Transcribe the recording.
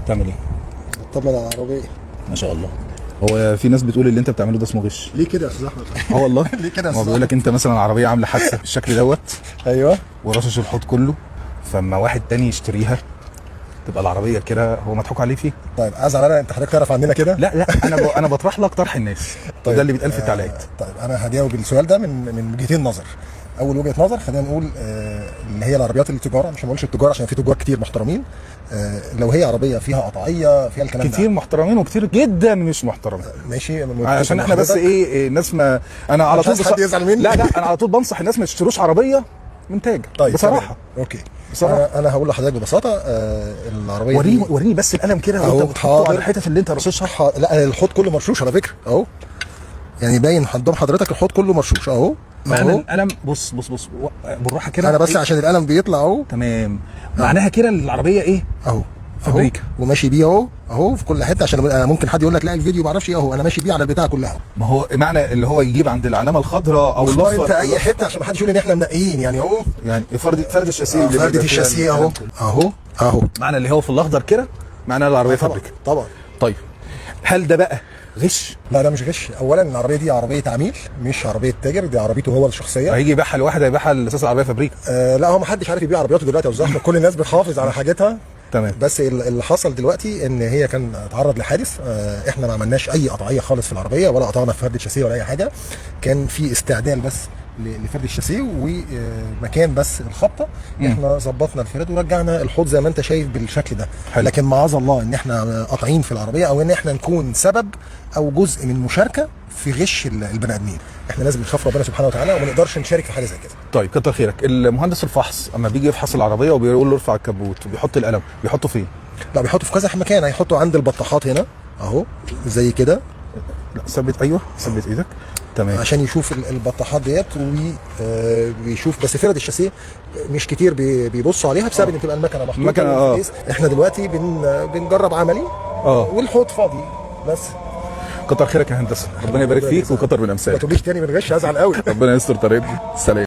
بتعمل ايه؟ طبعا على العربيه. ما شاء الله. هو في ناس بتقول اللي انت بتعمله ده اسمه غش. ليه كده يا استاذ احمد؟ اه والله. ليه كده يا هو استاذ بيقول لك انت مثلا العربيه عامله حادثه بالشكل دوت ايوه ورشش الحوض كله، فاما واحد تاني يشتريها تبقى العربيه كده هو مضحوك عليه فيه. طيب ازعل انا، انت حضرتك تعرف عننا كده؟ لا لا، انا بطرح لك طرح الناس. طيب ده اللي بيتقال في التعليقات. طيب انا هجاوب السؤال ده من وجهتين نظر. اول وجهه نظر خلينا نقول اللي هي العربيات التجاره، مش ما بقولش التجار عشان في تجار كتير محترمين. لو هي عربيه فيها قطعيه فيها الكلام كتير ده محترمين وكتير جدا مش محترمين. ماشي عشان احنا بس ايه الناس ما انا على طول حد يزعل مني. لا انا على طول بنصح الناس ما يشتروش عربيه من تاجر. طيب بصراحه اوكي بصراحه انا هقول لحضرتك ببساطه العربيه وريني بس القلم كده أهو، وانت بتحطه حاضر. على الحتت اللي انت رصصها. لا الحوض كله مرشوش على فكره اهو، يعني باين قدام حضرتك الحوض كله مرشوش اهو. معنى القلم بص بالراحه كده انا بس إيه؟ عشان القلم بيطلع اهو. تمام. معناها كده العربيه ايه اهو فابريكا وماشي بيه اهو في كل حته، عشان أنا ممكن حد يقول لك لا الفيديو ما اعرفش ايه، اهو انا ماشي بيه على البتاع كلها. ما هو معنى اللي هو يجيب عند العلامه الخضراء او والله انت الاصفر اي حته عشان ما حدش يقول ان احنا منقيين يعني اهو. يعني فرد الشاسيه اللي فردة بيبقى فيها الشاسيه اهو معنى اللي هو في الاخضر كده معناه العربيه فابريكا. طبعا. طيب هل ده بقى غش؟ لا ده مش غش. اولا العربيه دي عربيه عميل مش عربيه تاجر، دي عربيته هو الشخصيه. هيجي يبيعها لواحد هيبيعها لاساس العربيه فابريكا. لا هو ما حدش عارف يبيع عربياته دلوقتي يا استاذ احمد، كل الناس بتحافظ على حاجتها. تمام. بس اللي حصل دلوقتي ان هي كان اتعرض لحادث، احنا ما عملناش اي قطعيه خالص في العربيه ولا قطعنا في فرد الشاسيه ولا اي حاجه، كان في استعدال بس لفرد الشاسيه ومكان بس الخبطه. احنا ظبطنا الفرد ورجعنا الحوض زي ما انت شايف بالشكل ده. حلو. لكن معاذ الله ان احنا قاطعين في العربيه او ان احنا نكون سبب او جزء من مشاركه في غش البني ادمين. احنا لازم نخاف ربنا سبحانه وتعالى وما نقدرش نشارك في حاجه زي كده. طيب كتر خيرك. المهندس الفحص اما بيجي يفحص العربيه وبيقول له ارفع الكبوت وبيحط القلم بيحطه فين؟ لا بيحطه في كذا مكان، هيحطه عند البطاحات هنا اهو زي كده. لا ثبت، ايوه ثبت ايدك. تمام. عشان يشوف البطاحات ديت وبيشوف بس فرد الشاسيه مش كتير بيبصوا عليها بسبب ان تبقى المكنه محطوطه. المكنه احنا دلوقتي بنجرب عملي والحوض فاضي بس. كتر خيرك يا هندسه، ربنا يبارك فيك وكتر من ما امثالك. تقوليش تاني من غش هزعل قوي. ربنا يستر طريقنا. سلام.